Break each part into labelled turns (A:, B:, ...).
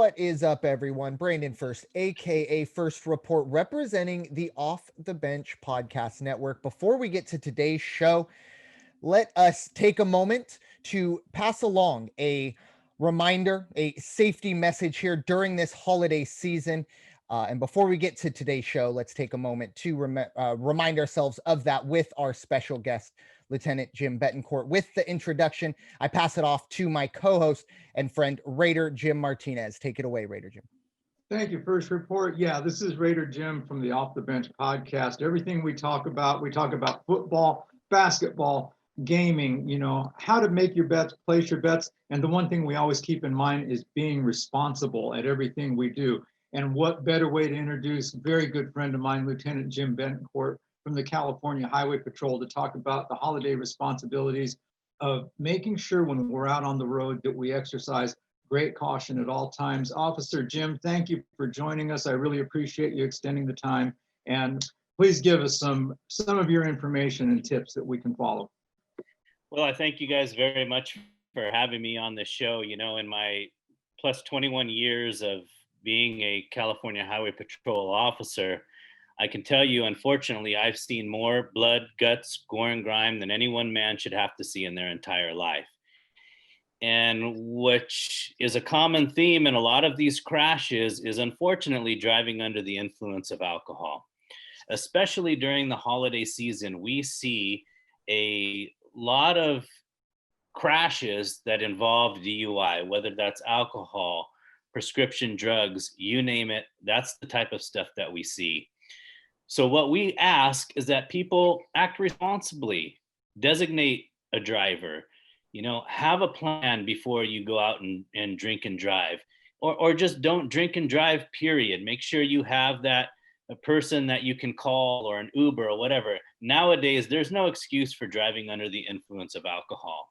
A: What is up, everyone? Brandon First, aka First Report, representing the Off the Bench Podcast Network. Before we get to today's show, let us take a moment to pass along a reminder, a safety message here during this holiday season. And before we get to today's show, let's take a moment to remind ourselves of that with our special guest, Lieutenant Jim Betancourt. With the introduction, I pass it off to my co-host and friend, Raider Jim Martinez. Take it away, Raider Jim.
B: Thank you, First Report. Yeah, this is Raider Jim from the Off the Bench podcast. Everything we talk about football, basketball, gaming, how to make your bets, place your bets. And the one thing we always keep in mind is being responsible at everything we do. And what better way to introduce a very good friend of mine, Lieutenant Jim Betancourt from the California Highway Patrol, to talk about the holiday responsibilities of making sure when we're out on the road that we exercise great caution at all times. Officer Jim, thank you for joining us. I really appreciate you extending the time. And please give us some of your information and tips that we can follow.
C: Well, I thank you guys very much for having me on this show. In my plus 21 years of being a California Highway Patrol officer, I can tell you, unfortunately, I've seen more blood, guts, gore, and grime than any one man should have to see in their entire life. And which is a common theme in a lot of these crashes is unfortunately driving under the influence of alcohol. Especially during the holiday season, we see a lot of crashes that involve DUI, whether that's alcohol, prescription drugs, you name it. That's the type of stuff that we see. So what we ask is that people act responsibly, designate a driver, have a plan before you go out and drink and drive, or just don't drink and drive, period. Make sure you have a person that you can call or an Uber or whatever. Nowadays, there's no excuse for driving under the influence of alcohol.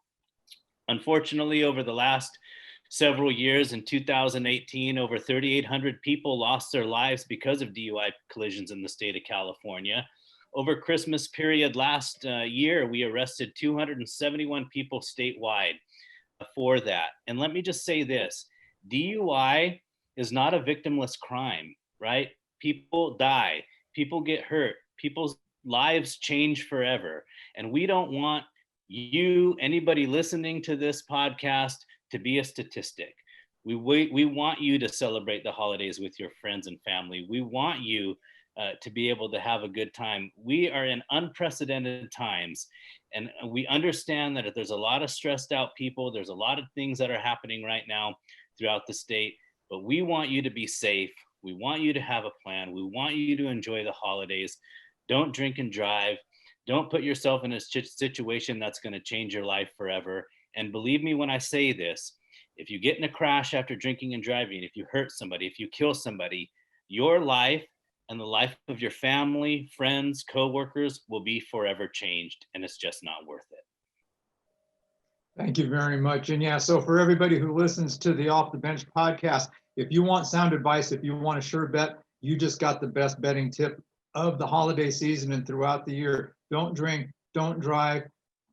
C: Unfortunately, over the last several years, in 2018, over 3,800 people lost their lives because of DUI collisions in the state of California. Over Christmas period last year, we arrested 271 people statewide for that. And let me just say this, DUI is not a victimless crime, right? People die, people get hurt, people's lives change forever. And we don't want you, anybody listening to this podcast, to be a statistic. We want you to celebrate the holidays with your friends and family. We want you to be able to have a good time. We are in unprecedented times, and we understand that if there's a lot of stressed out people, there's a lot of things that are happening right now throughout the state, but we want you to be safe. We want you to have a plan. We want you to enjoy the holidays. Don't drink and drive. Don't put yourself in a situation that's going to change your life forever. And believe me when I say this, if you get in a crash after drinking and driving, if you hurt somebody, if you kill somebody, your life and the life of your family, friends, coworkers will be forever changed, and it's just not worth it.
B: Thank you very much. And yeah, so for everybody who listens to the Off the Bench podcast, if you want sound advice, if you want a sure bet, you just got the best betting tip of the holiday season and throughout the year. Don't drink, don't drive.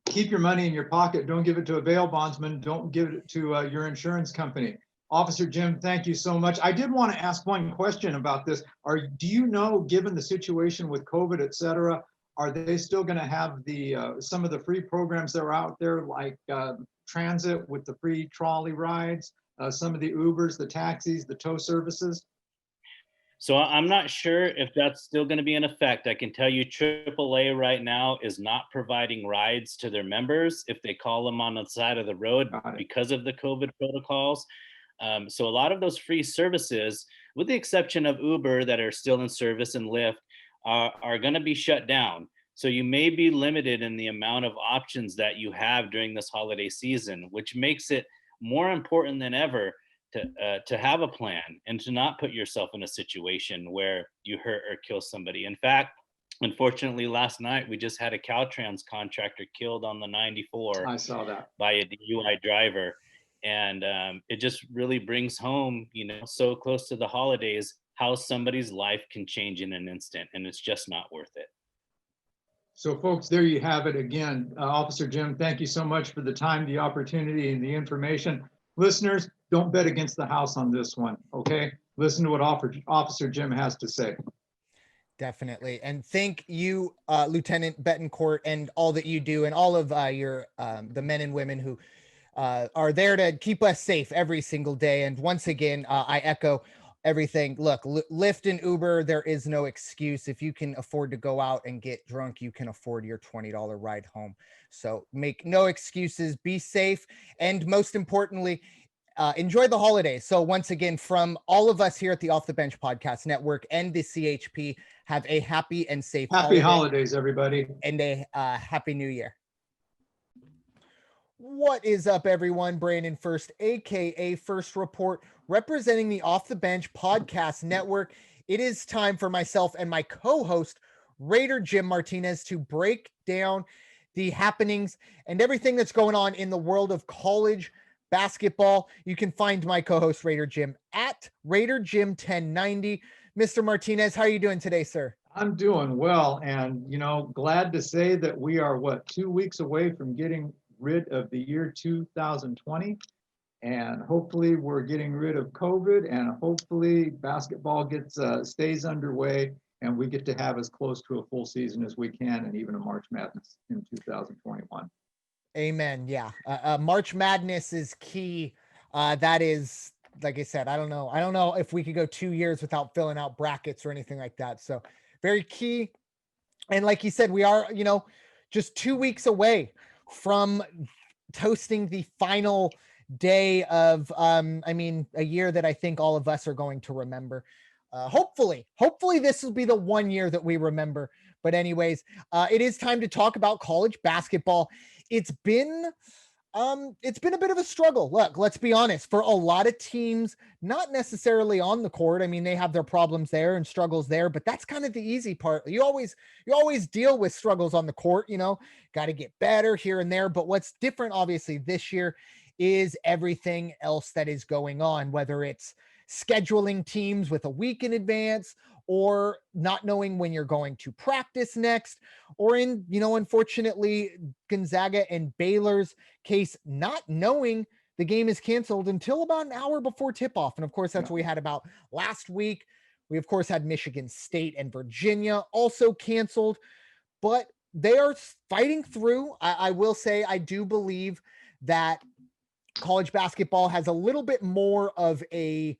B: Keep your money in your pocket. Don't give it to a bail bondsman. Don't give it to your insurance company. Officer Jim, thank you so much. I did want to ask one question about this. Do you know, given the situation with COVID, et cetera, are they still going to have some of the free programs that are out there, like transit with the free trolley rides, some of the Ubers, the taxis, the tow services?
C: So I'm not sure if that's still going to be in effect. I can tell you AAA right now is not providing rides to their members if they call them on the side of the road because of the COVID protocols. So a lot of those free services, with the exception of Uber that are still in service and Lyft, are going to be shut down. So you may be limited in the amount of options that you have during this holiday season, which makes it more important than ever to have a plan and to not put yourself in a situation where you hurt or kill somebody. In fact, unfortunately, last night we just had a Caltrans contractor killed on the 94.
B: I saw that.
C: By a DUI driver. And it just really brings home, so close to the holidays, how somebody's life can change in an instant, and it's just not worth it.
B: So folks, there you have it again. Officer Jim, thank you so much for the time, the opportunity, and the information. Listeners, don't bet against the house on this one. Okay. Listen to what Officer Jim has to say.
A: Definitely. And thank you, Lieutenant Betancourt, and all that you do, and all of your the men and women who are there to keep us safe every single day. And once again, I echo everything. Look, Lyft and Uber, there is no excuse. If you can afford to go out and get drunk, you can afford your $20 ride home. So make no excuses, be safe, and most importantly, enjoy the holidays. So once again, from all of us here at the Off the Bench Podcast Network and the CHP, have a happy and safe
B: Happy holidays, everybody.
A: and a happy new year. What is up, everyone? Brandon First, aka First Report, representing the Off the Bench Podcast Network. It is time for myself and my co-host, Raider Jim Martinez, to break down the happenings and everything that's going on in the world of college basketball. You can find my co-host, Raider Jim, at Raider Jim 1090. Mr. Martinez, how are you doing today, sir?
B: I'm doing well, and glad to say that we are 2 weeks away from getting rid of the year 2020, and hopefully we're getting rid of COVID, and hopefully basketball stays underway, and we get to have as close to a full season as we can, and even a March Madness in 2021.
A: Amen. Yeah. March Madness is key. That is, like I said, I don't know if we could go 2 years without filling out brackets or anything like that. So very key. And like you said, we are, just 2 weeks away from toasting the final day of, a year that I think all of us are going to remember. Hopefully this will be the 1 year that we remember. But anyways, it is time to talk about college basketball. It's been a bit of a struggle. Look, let's be honest, for a lot of teams, not necessarily on the court. I mean, they have their problems there and struggles there, but that's kind of the easy part. You always deal with struggles on the court, got to get better here and there. But what's different, obviously, this year is everything else that is going on, whether it's scheduling teams with a week in advance, or not knowing when you're going to practice next, or in, unfortunately, Gonzaga and Baylor's case, not knowing the game is canceled until about an hour before tip-off. And of course, that's what we had about last week. We, of course, had Michigan State and Virginia also canceled, but they are fighting through. I will say, I do believe that college basketball has a little bit more of a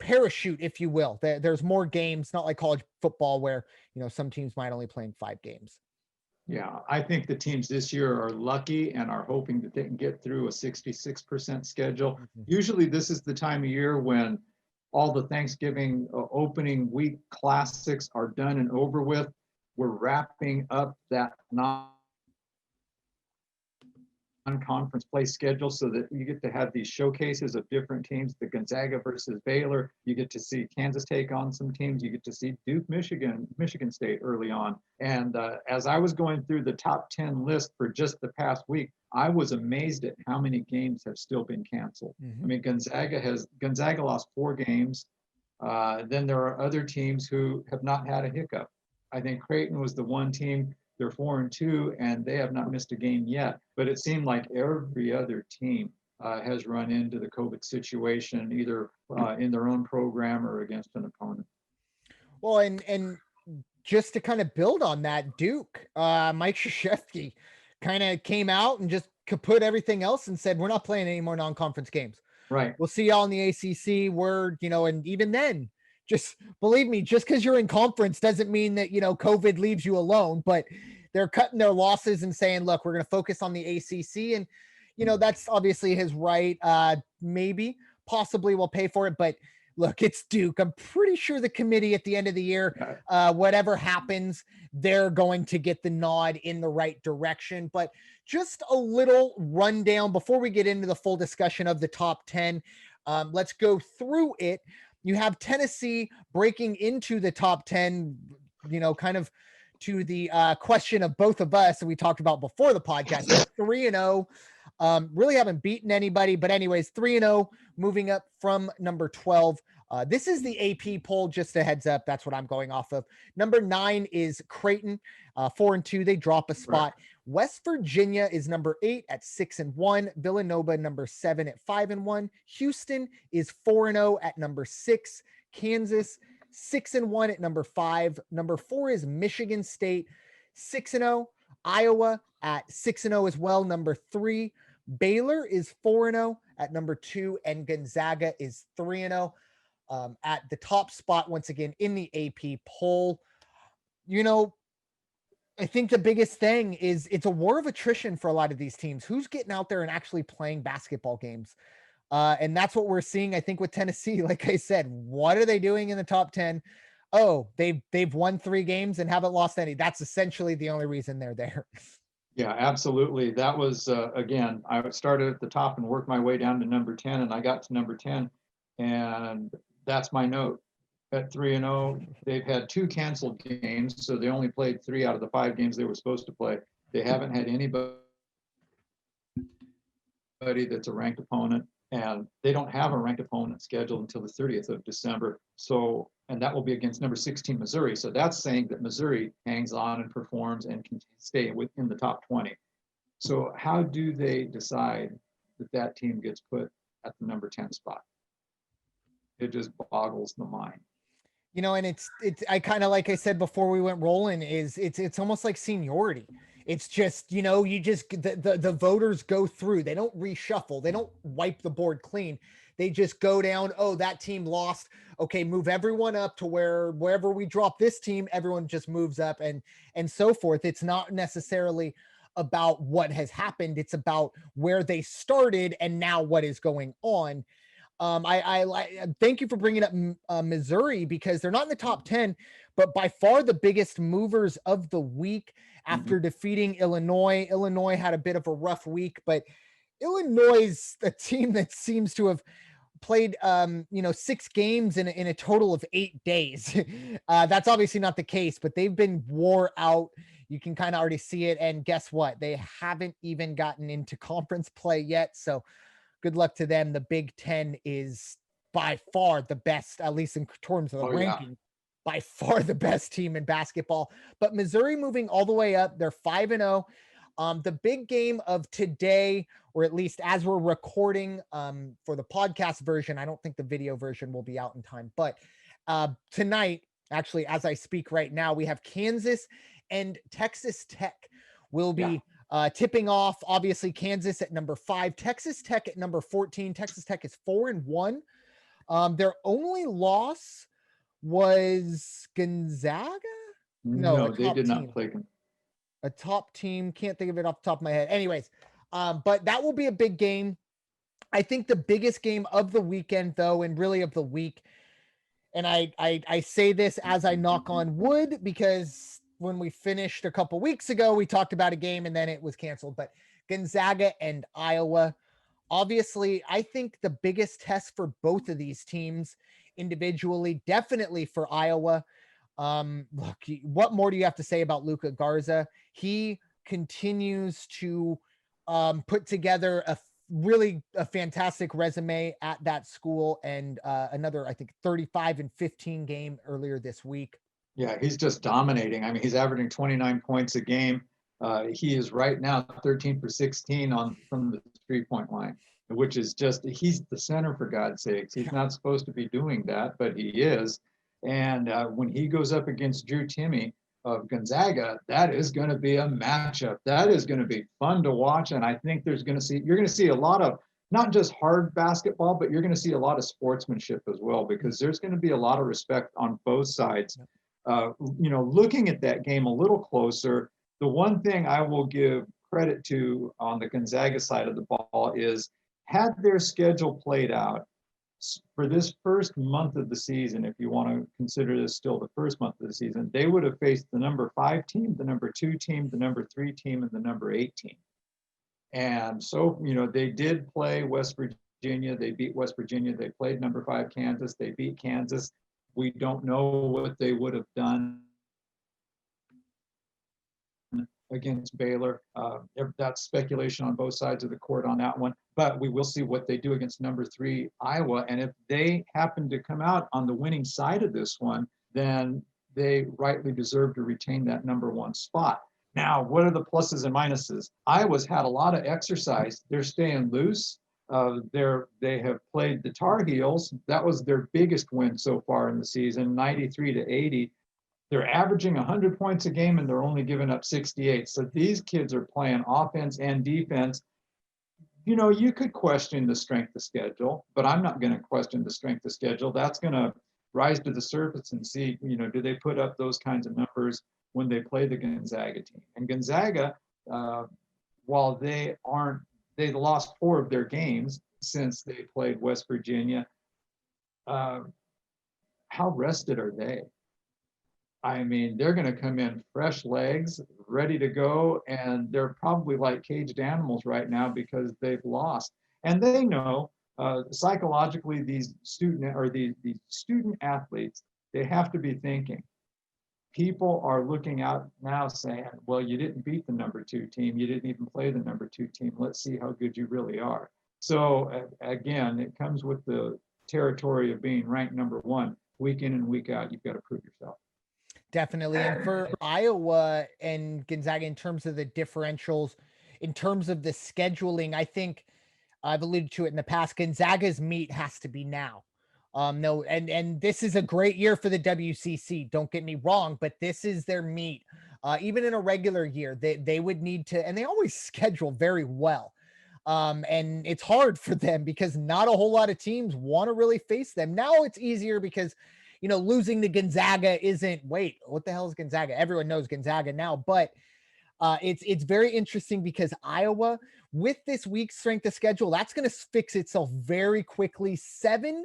A: parachute, if you will. There's more games, not like college football where, some teams might only play in 5 games.
B: Yeah, I think the teams this year are lucky and are hoping that they can get through a 66% schedule.
A: Mm-hmm.
B: Usually this is the time of year when all the Thanksgiving opening week classics are done and over with. We're wrapping up that non-conference play schedule so that you get to have these showcases of different teams, the Gonzaga versus Baylor. You get to see Kansas take on some teams. You get to see Duke, Michigan State early on. And as I was going through the top 10 list for just the past week, I was amazed at how many games have still been canceled.
A: Mm-hmm.
B: I mean, Gonzaga lost 4 games. Then there are other teams who have not had a hiccup. I think Creighton was the one team. They're 4-2, and they have not missed a game yet. But it seemed like every other team has run into the COVID situation, either in their own program or against an opponent.
A: Well, and just to kind of build on that, Duke, Mike Krzyzewski kind of came out and just kaput everything else and said, we're not playing any more non-conference games.
B: Right.
A: We'll see y'all in the ACC. And even then, just believe me, just because you're in conference doesn't mean that, COVID leaves you alone, but they're cutting their losses and saying, look, we're going to focus on the ACC. And, that's obviously his right. Maybe, possibly we'll pay for it, but look, it's Duke. I'm pretty sure the committee at the end of the year, whatever happens, they're going to get the nod in the right direction. But just a little rundown before we get into the full discussion of the top 10. Let's go through it. You have Tennessee breaking into the top 10, kind of to the question of both of us that we talked about before the podcast. 3-0, really haven't beaten anybody, but anyways, 3-0, moving up from number 12 This is the AP poll, just a heads up. That's what I'm going off of. Number 9 is Creighton, 4-2. They drop a spot. Right. West Virginia is number 8 at 6-1. Villanova, number 7 at 5-1. Houston is 4-0 at number 6. Kansas, 6-1 at number 5. Number 4 is Michigan State, 6-0. Iowa at 6-0 as well. Number 3. Baylor is 4-0 at number 2, and Gonzaga is 3-0. At the top spot once again in the AP poll. You know, I think the biggest thing is it's a war of attrition for a lot of these teams. Who's getting out there and actually playing basketball games? And that's what we're seeing, I think, with Tennessee. Like I said, what are they doing in the top 10? Oh, they've won 3 games and haven't lost any. That's essentially the only reason they're there.
B: Yeah, absolutely. That was, again, I started at the top and worked my way down to number 10, and I got to number 10. And that's my note. At 3-0, they've had 2 canceled games, so they only played 3 out of the 5 games they were supposed to play. They haven't had anybody that's a ranked opponent, and they don't have a ranked opponent scheduled until the 30th of December. So, and that will be against number 16 Missouri. So that's saying that Missouri hangs on and performs and can stay within the top 20. So how do they decide that that team gets put at the number 10 spot? It just boggles the mind.
A: You know, and it's I kind of, like I said before we went rolling, is it's almost like seniority. It's just, you know, you just the voters go through. They don't reshuffle. They don't wipe the board clean. They just go down. Oh, that team lost. Okay, move everyone up to wherever we drop this team, everyone just moves up and so forth. It's not necessarily about what has happened. It's about where they started and now what is going on. I thank you for bringing up Missouri, because they're not in the top 10, but by far the biggest movers of the week after defeating Illinois. Illinois had a bit of a rough week, but Illinois is a team that seems to have played 6 games in a total of 8 days. That's obviously not the case, but they've been wore out. You can kind of already see it. And guess what? They haven't even gotten into conference play yet. So good luck to them. The Big Ten is by far the best, at least in terms of the ranking, by far the best team in basketball. But Missouri moving all the way up. They're 5-0. The big game of today, or at least as we're recording for the podcast version, I don't think the video version will be out in time, but tonight, actually, as I speak right now, we have Kansas and Texas Tech will be tipping off. Obviously, Kansas at number 5, Texas Tech at number 14. Texas Tech is 4-1. Their only loss was Gonzaga.
B: No, they did not play.
A: A top team, can't think of it off the top of my head. Anyways, but that will be a big game. I think the biggest game of the weekend, though, and really of the week, and I say this as I knock on wood, because when we finished a couple weeks ago, we talked about a game and then it was canceled. But Gonzaga and Iowa, obviously, I think the biggest test for both of these teams individually, definitely for Iowa. Look, what more do you have to say about Luka Garza? He continues to put together a fantastic resume at that school, and another, I think, 35-15 game earlier this week.
B: Yeah, he's just dominating. I mean, he's averaging 29 points a game. He is right now 13 for 16 from the 3-point line, which is just, he's the center, for God's sakes. He's not supposed to be doing that, but he is. And when he goes up against Drew Timme of Gonzaga, that is going to be a matchup. That is going to be fun to watch. And I think you're going to see a lot of, not just hard basketball, but you're going to see a lot of sportsmanship as well, because there's going to be a lot of respect on both sides. Looking at that game a little closer, the one thing I will give credit to on the Gonzaga side of the ball is, had their schedule played out for this first month of the season, if you want to consider this still the first month of the season, they would have faced the number 5 team, the number 2 team, the number 3 team, and the number 8 team. And so, they did play West Virginia. They beat West Virginia. They played number 5 Kansas. They beat Kansas. We don't know what they would have done against Baylor. That's speculation on both sides of the court on that one, but we will see what they do against number 3 Iowa. And if they happen to come out on the winning side of this one, then they rightly deserve to retain that number 1 spot. Now, what are the pluses and minuses? Iowa's had a lot of exercise. They're staying loose. They have played the Tar Heels. That was their biggest win so far in the season, 93-80. They're averaging 100 points a game and they're only giving up 68. So these kids are playing offense and defense. You know, you could question the strength of schedule, but I'm not going to question the strength of schedule. That's going to rise to the surface and see, you know, do they put up those kinds of numbers when they play the Gonzaga team? And Gonzaga, while they lost 4 of their games since they played West Virginia. How rested are they? I mean, they're going to come in fresh legs, ready to go, and they're probably like caged animals right now because they've lost. And they know psychologically these student athletes, they have to be thinking. People are looking out now saying, well, you didn't beat the number 2 team. You didn't even play the number 2 team. Let's see how good you really are. So again, it comes with the territory of being ranked number 1. Week in and week out, you've got to prove yourself.
A: Definitely. And for Iowa and Gonzaga, in terms of the differentials, in terms of the scheduling, I think I've alluded to it in the past. Gonzaga's meet has to be now. No, and this is a great year for the WCC. Don't get me wrong, but this is their meet. Even in a regular year, they would need to, and they always schedule very well. And it's hard for them because not a whole lot of teams want to really face them. Now it's easier because, you know, losing to Gonzaga isn't, wait, what the hell is Gonzaga? Everyone knows Gonzaga now, but it's very interesting because Iowa, with this week's strength of schedule, that's going to fix itself very quickly. 7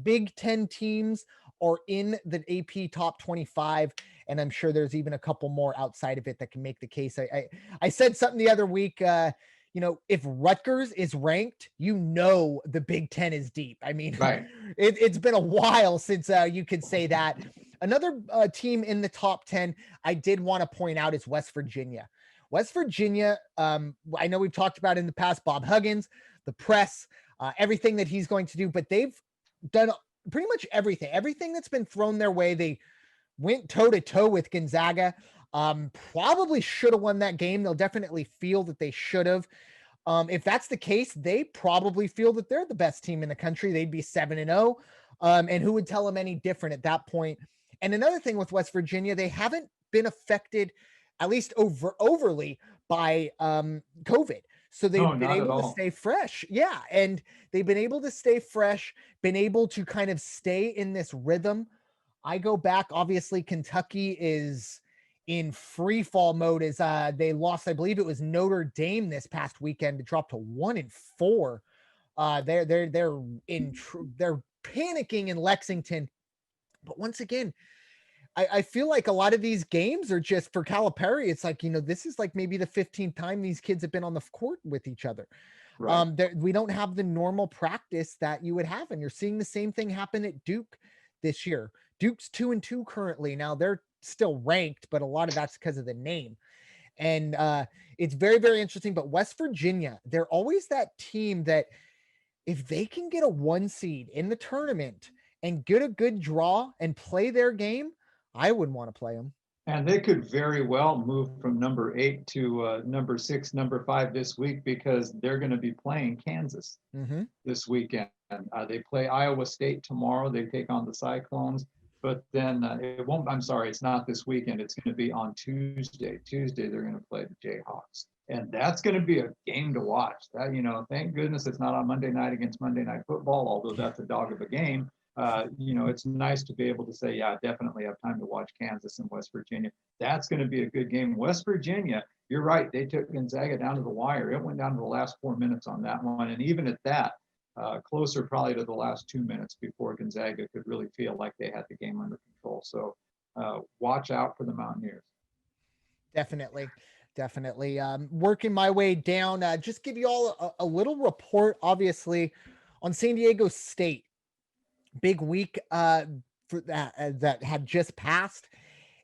A: Big Ten teams are in the AP top 25, and I'm sure there's even a couple more outside of it that can make the case. I said something the other week, you know, if Rutgers is ranked, you know the Big Ten is deep. I mean,
B: right.
A: It's been a while since you could say that. Another team in the top 10 I did want to point out is West Virginia. West Virginia, I know we've talked about in the past, Bob Huggins, the press, everything that he's going to do, but they've done pretty much everything that's been thrown their way. They went toe-to-toe with Gonzaga. Probably should have won that game. They'll definitely feel that they should have. If that's the case, they probably feel that they're the best team in the country. They'd be 7-0. And who would tell them any different at that point? And another thing with West Virginia, they haven't been affected, at least overly, by COVID. So they've been able to stay fresh. Yeah. And they've been able to stay fresh, been able to kind of stay in this rhythm. I go back, obviously, Kentucky is in free fall mode as they lost, I believe it was Notre Dame this past weekend to drop to 1-4. They're panicking in Lexington. But once again, I feel like a lot of these games are just for Calipari. It's like, you know, this is like maybe the 15th time these kids have been on the court with each other. Right. We don't have the normal practice that you would have. And you're seeing the same thing happen at Duke this year. Duke's 2-2 currently. Now they're still ranked, but a lot of that's because of the name. And it's very, very interesting. But West Virginia, they're always that team that if they can get a 1 seed in the tournament and get a good draw and play their game, I wouldn't want to play them.
B: And they could very well move from number 8 to number 6, number 5 this week because they're going to be playing Kansas this weekend. They play Iowa State tomorrow. They take on the Cyclones. But then it's not this weekend. It's going to be on Tuesday. Tuesday, they're going to play the Jayhawks. And that's going to be a game to watch. That, you know, thank goodness it's not on Monday night against Monday Night Football, although that's a dog of a game. You know, it's nice to be able to say, yeah, definitely have time to watch Kansas and West Virginia. That's going to be a good game. West Virginia, you're right. They took Gonzaga down to the wire. It went down to the last 4 minutes on that one. And even at that, closer probably to the last 2 minutes before Gonzaga could really feel like they had the game under control. So watch out for the Mountaineers.
A: Definitely. Working my way down, just give you all a little report, obviously, on San Diego State. Big week for that had just passed.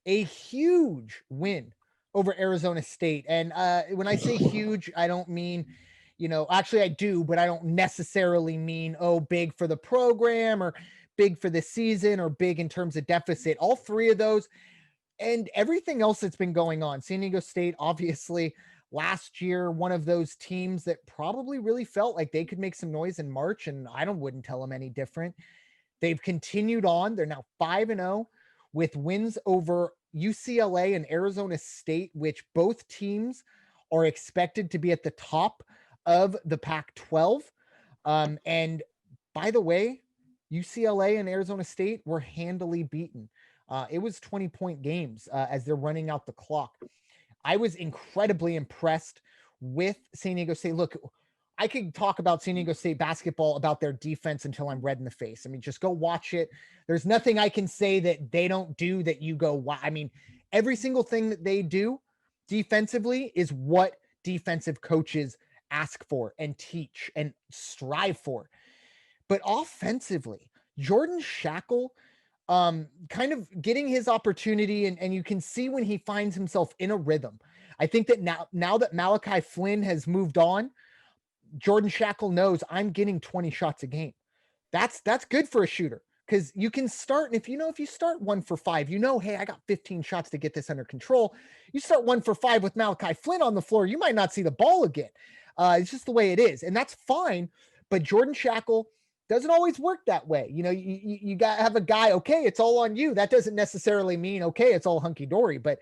A: A huge win over Arizona State. And when I say huge, I don't mean, actually I do, but I don't necessarily mean, big for the program or big for the season or big in terms of deficit. All three of those and everything else that's been going on. San Diego State, obviously, last year, one of those teams that probably really felt like they could make some noise in March, and wouldn't tell them any different. They've continued on. They're now 5-0 with wins over UCLA and Arizona State, which both teams are expected to be at the top of the Pac-12. And by the way, UCLA and Arizona State were handily beaten. It was 20-point games as they're running out the clock. I was incredibly impressed with San Diego State. Look, I could talk about San Diego State basketball, about their defense until I'm red in the face. I mean, just go watch it. There's nothing I can say that they don't do that you go, wow. I mean, every single thing that they do defensively is what defensive coaches ask for and teach and strive for. But offensively, Jordan Shackle, kind of getting his opportunity, and you can see when he finds himself in a rhythm. I think that now that Malachi Flynn has moved on, Jordan Shackle knows I'm getting 20 shots a game. That's good for a shooter because you can start. And if you start 1 for 5, hey, I got 15 shots to get this under control. You start 1 for 5 with Malachi Flynn on the floor, you might not see the ball again. It's just the way it is. And that's fine. But Jordan Shackle doesn't always work that way. You got to have a guy, okay, it's all on you. That doesn't necessarily mean, okay, it's all hunky dory. But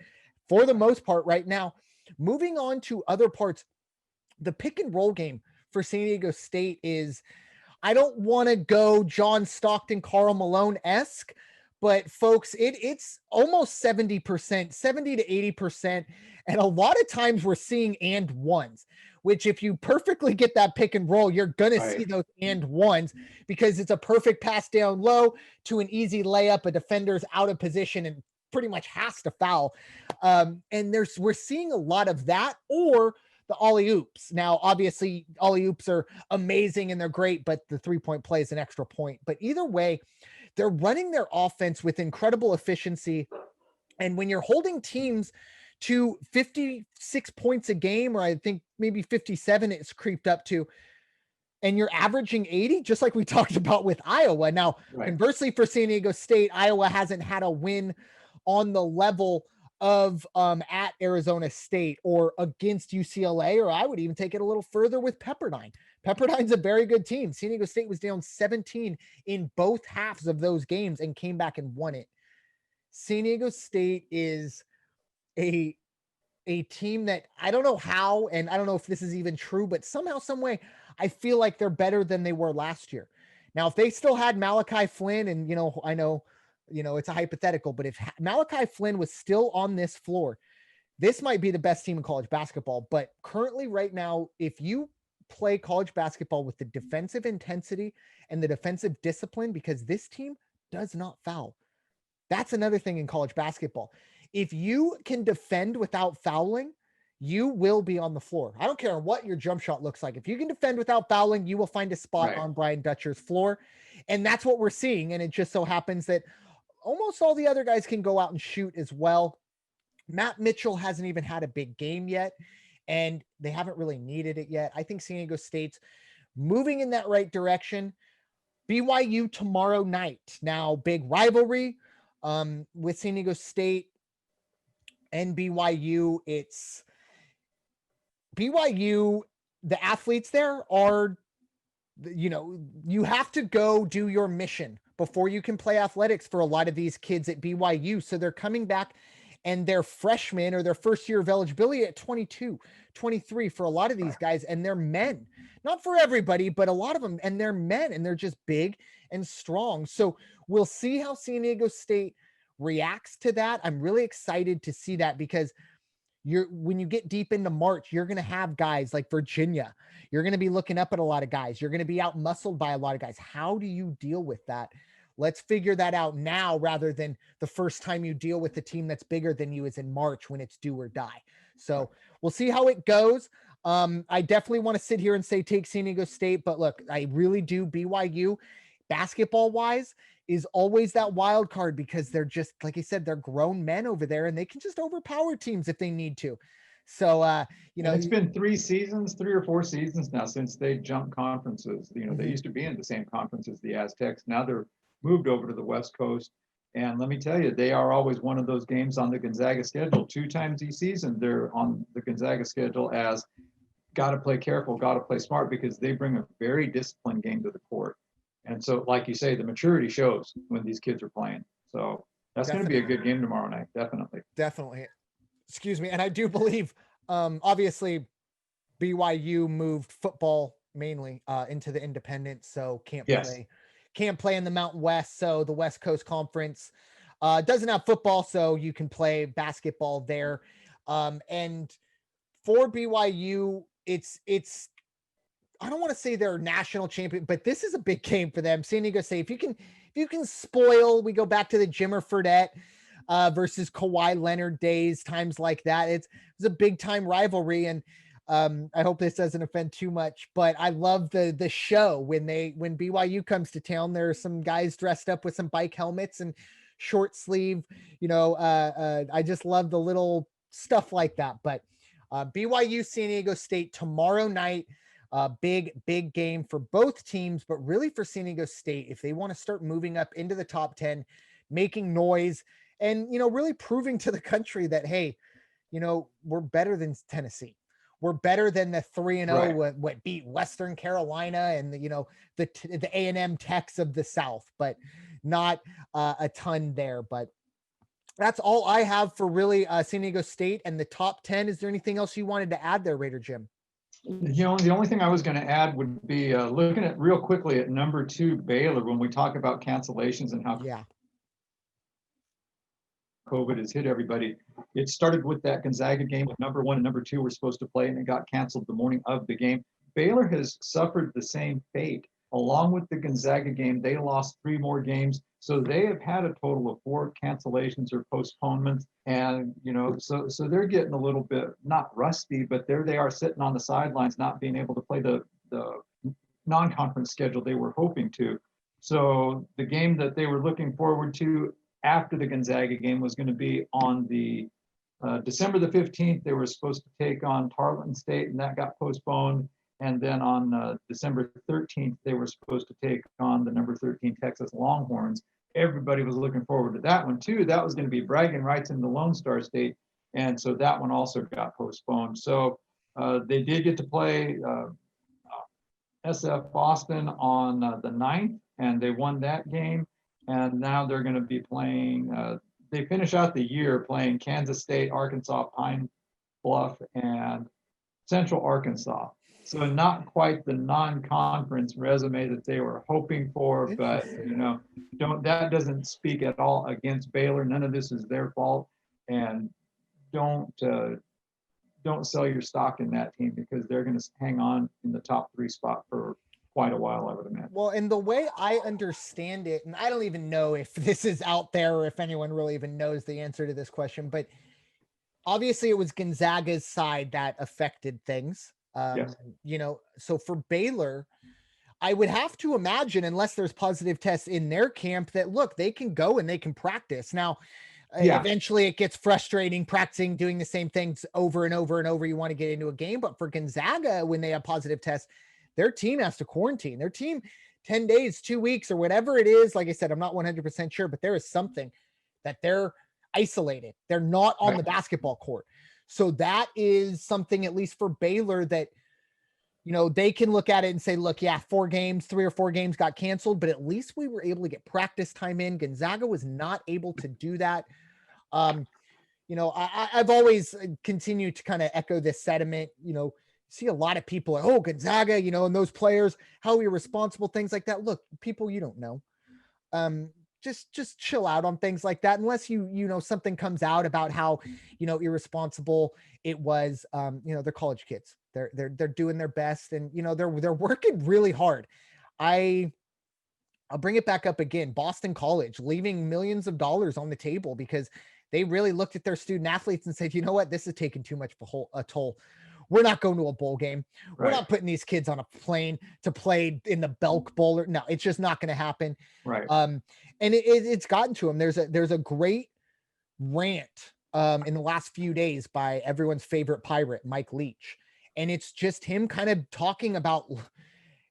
A: for the most part right now, moving on to other parts, the pick and roll game for San Diego State is, I don't want to go John Stockton, Karl Malone-esque, but folks, it's almost 70%, 70 to 80%. And a lot of times we're seeing and ones, which if you perfectly get that pick and roll, you're going to see those and ones because it's a perfect pass down low to an easy layup. A defender's out of position and pretty much has to foul. And we're seeing a lot of that, or the ollie oops. Now, obviously, ollie oops are amazing and they're great, but the 3-point play is an extra point. But either way, they're running their offense with incredible efficiency. And when you're holding teams to 56 points a game, or I think maybe 57 it's creeped up to, and you're averaging 80, just like we talked about with Iowa. Now, conversely for San Diego State, Iowa hasn't had a win on the level of at Arizona State or against UCLA, or I would even take it a little further with Pepperdine. Pepperdine's a very good team. San Diego State was down 17 in both halves of those games and came back and won it. San Diego State is a team that I don't know how, and I don't know if this is even true, but somehow, some way, I feel like they're better than they were last year. Now, if they still had Malachi Flynn, and I know it's a hypothetical, but if Malachi Flynn was still on this floor, this might be the best team in college basketball. But currently right now, if you play college basketball with the defensive intensity and the defensive discipline, because this team does not foul. That's another thing in college basketball. If you can defend without fouling, you will be on the floor. I don't care what your jump shot looks like. If you can defend without fouling, you will find a spot on Brian Dutcher's floor. And that's what we're seeing. And it just so happens that almost all the other guys can go out and shoot as well. Matt Mitchell hasn't even had a big game yet, and they haven't really needed it yet. I think San Diego State's moving in that right direction. BYU tomorrow night. Now, big rivalry with San Diego State and BYU. It's BYU, the athletes there are, you have to go do your mission before you can play athletics for a lot of these kids at BYU. So they're coming back and they're freshmen or their first year of eligibility at 22, 23 for a lot of these guys. And they're men, not for everybody, but a lot of them. And they're men and they're just big and strong. So we'll see how San Diego State reacts to that. I'm really excited to see that because when you get deep into March, you're going to have guys like Virginia. You're going to be looking up at a lot of guys. You're going to be out muscled by a lot of guys. How do you deal with that? Let's figure that out now rather than the first time you deal with a team that's bigger than you is in March when it's do or die. So we'll see how it goes. I definitely want to sit here and say take San Diego State, but look, I really do. BYU basketball wise is always that wild card because they're just, like I said, they're grown men over there and they can just overpower teams if they need to. So,
B: and it's been 3 or 4 seasons now since they jumped conferences. They used to be in the same conference as the Aztecs. Now they're moved over to the West Coast. And let me tell you, they are always one of those games on the Gonzaga schedule. 2 times each season, they're on the Gonzaga schedule as got to play careful, got to play smart, because they bring a very disciplined game to the court. And so, like you say, the maturity shows when these kids are playing. So that's going to be a good game tomorrow night.
A: Definitely. Excuse me. And I do believe, obviously, BYU moved football mainly into the independent, so can't play in the Mountain West. So the West Coast Conference doesn't have football, so you can play basketball there. And for BYU, it's I don't want to say they're national champion, but this is a big game for them. San Diego State, if you can spoil, we go back to the Jimmer Fredette versus Kawhi Leonard days, times like that. It's a big time rivalry, and I hope this doesn't offend too much, but I love the show when BYU comes to town. There are some guys dressed up with some bike helmets and short sleeve. I just love the little stuff like that. But BYU San Diego State tomorrow night. Big game for both teams, but really for San Diego State, if they want to start moving up into the top 10, making noise, and, really proving to the country that, hey, we're better than Tennessee. We're better than the 3-0, what beat Western Carolina and the A&M Techs of the South, but not a ton there. But that's all I have for really San Diego State and the top 10. Is there anything else you wanted to add there, Raider Jim?
B: The only thing I was going to add would be looking at real quickly at number 2 Baylor when we talk about cancellations and how COVID has hit everybody. It started with that Gonzaga game with number 1 and number 2 were supposed to play, and it got canceled the morning of the game. Baylor has suffered the same fate. Along with the Gonzaga game, they lost 3 more games. So they have had a total of 4 cancellations or postponements. And, so they're getting a little bit, not rusty, but there they are sitting on the sidelines, not being able to play the non-conference schedule they were hoping to. So the game that they were looking forward to after the Gonzaga game was going to be on the December the 15th. They were supposed to take on Tarleton State, and that got postponed. And then on December 13th, they were supposed to take on the number 13 Texas Longhorns. Everybody was looking forward to that one too. That was going to be bragging rights in the Lone Star State. And so that one also got postponed. So they did get to play SF Boston on the 9th, and they won that game. And now they're going to be playing, they finish out the year playing Kansas State, Arkansas, Pine Bluff, and Central Arkansas. So not quite the non-conference resume that they were hoping for, but that doesn't speak at all against Baylor. None of this is their fault, and don't sell your stock in that team because they're going to hang on in the top 3 spot for quite a while, I would imagine.
A: Well, and the way I understand it, and I don't even know if this is out there or if anyone really even knows the answer to this question, but obviously it was Gonzaga's side that affected things.
B: Yes.
A: So for Baylor, I would have to imagine, unless there's positive tests in their camp, that look, they can go and they can practice. Now, eventually it gets frustrating practicing, doing the same things over and over and over. You want to get into a game, but for Gonzaga, when they have positive tests, their team has to quarantine. Their team 10 days, 2 weeks, or whatever it is. Like I said, I'm not 100% sure, but there is something that they're isolated. They're not on the basketball court. So that is something, at least for Baylor, that, they can look at it and say, look, 3 or 4 games got canceled, but at least we were able to get practice time in. Gonzaga was not able to do that. I've always continued to kind of echo this sentiment. See a lot of people like, oh, Gonzaga, and those players, how irresponsible, things like that. Look, people, you don't know. Just chill out on things like that, unless something comes out about how irresponsible it was. They're college kids. They're doing their best, and they're working really hard. I'll bring it back up again. Boston College leaving millions of dollars on the table because they really looked at their student athletes and said, you know what, this is taking too much of a toll. we're not going to a bowl game. We're
B: Right.
A: not putting these kids on a plane to play in the Belk Bowl. No, it's just not going to happen.
B: Right.
A: And it's gotten to him. There's a great rant in the last few days by everyone's favorite pirate, Mike Leach. And it's just him kind of talking about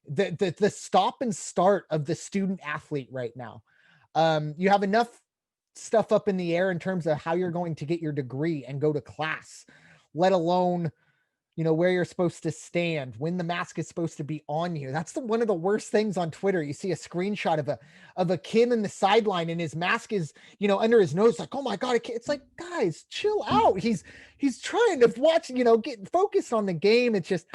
A: the stop and start of the student athlete right now. You have enough stuff up in the air in terms of how you're going to get your degree and go to class, let alone, where you're supposed to stand, when the mask is supposed to be on you. That's one of the worst things on Twitter. You see a screenshot of a kid in the sideline and his mask is, under his nose, like, oh my God, it's like, guys, chill out. He's trying to watch, get focused on the game. It's just,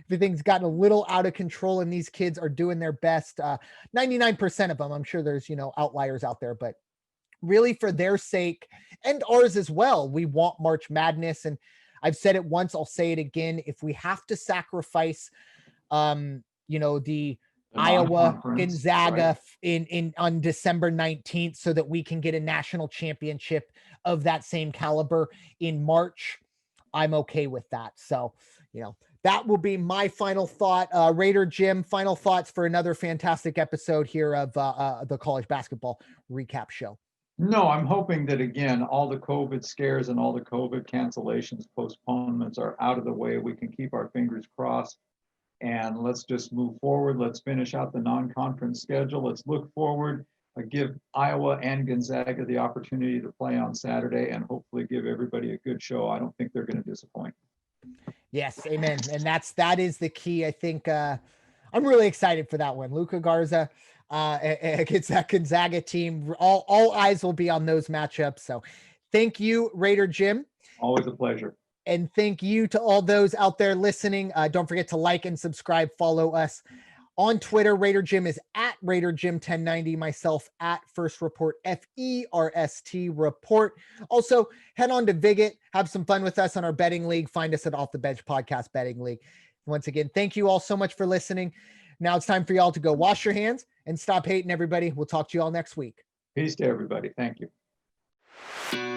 A: everything's gotten a little out of control and these kids are doing their best. 99% of them, I'm sure there's, outliers out there, but really for their sake and ours as well, we want March Madness. And I've said it once, I'll say it again. If we have to sacrifice, the Iowa Gonzaga right, on December 19th, so that we can get a national championship of that same caliber in March, I'm okay with that. So, that will be my final thought. Raider Jim, final thoughts for another fantastic episode here of the college basketball recap show.
B: No, I'm hoping that, again, all the COVID scares and all the COVID cancellations, postponements are out of the way. We can keep our fingers crossed and let's just move forward. Let's finish out the non-conference schedule. Let's look forward, give Iowa and Gonzaga the opportunity to play on Saturday and hopefully give everybody a good show. I don't think they're going to disappoint.
A: Yes, amen. And that is the key. I think I'm really excited for that one. Luka Garza against that Gonzaga team. All eyes will be on those matchups. So thank you, Raider Jim.
B: Always a pleasure.
A: And thank you to all those out there listening. Don't forget to like and subscribe. Follow us on Twitter. Raider Jim is at Raider Jim 1090. Myself at First Report, FERST Report. Also, head on to Viget. Have some fun with us on our betting league. Find us at Off the Bench Podcast Betting League. Once again, thank you all so much for listening. Now it's time for y'all to go wash your hands and stop hating, everybody. We'll talk to you all next week.
B: Peace to everybody. Thank you.